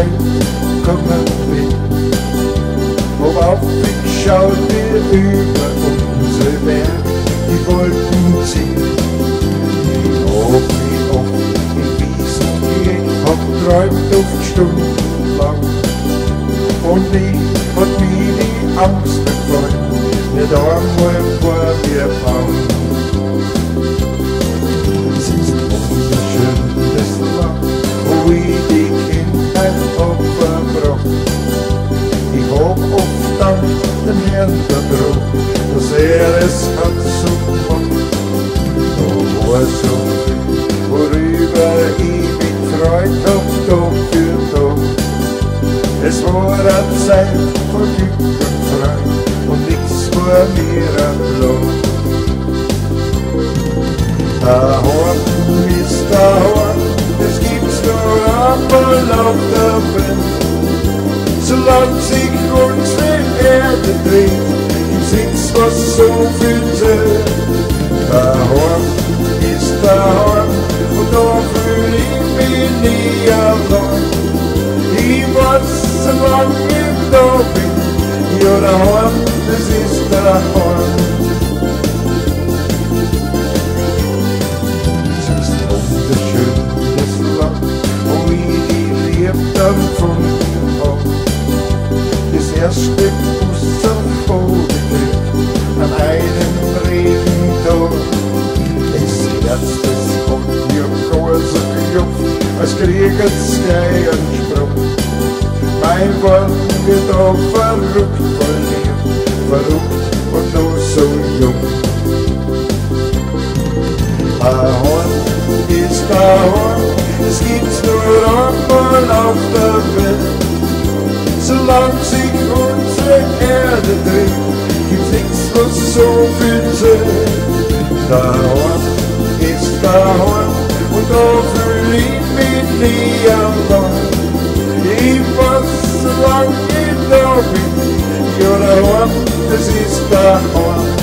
Zeit kommen will. Worauf ich schaute über unsere Berge, die Wolken ziehen. Ich hab mich oft in Wiesen gelegt, hab träumt oft stundenlang. Und ich hat mich die Angst befallen, nicht einmal vor mir bauen. Es ist wunderschön, das Land, wo ich die Kindheit hab verbracht. Ich hab oft an den Herrn vertraut, dass es hat so gemacht. Da war so viel, worüber ich mich gefreut hab, Tag für Tag. Es war eine Zeit von Glück und Freude und nichts war mir erlaubt. Daheim ist daheim, es gibt's nur einmal auf der Welt. Solange sich unsere Erde dreht, gibt's nichts, was so viel zählt. Daheim ist daheim und da fühl ich mich nie allein. Ich weiß, solange ich da bin, ja daheim, das ist daheim. Es ist wunderschön, das Land, wo ich die Liebe empfunden hab. Das erste Kuss auf Boden trifft an einem Regentag. Das Herz, das hat mir gar so geklopft, als kriegen's gleich einen Sprung. Mein Wort wird auch verrückt verliert, verrückt und noch so jung. Daheim ist daheim, es gibt's nur einmal auf der Welt. Solange sich unsere Erde dreht, gibt's nichts, was so viel zählt. Daheim ist daheim und da fühl ich mich nie allein. Ich weiß, solange ich da bin, ja daheim, das ist daheim.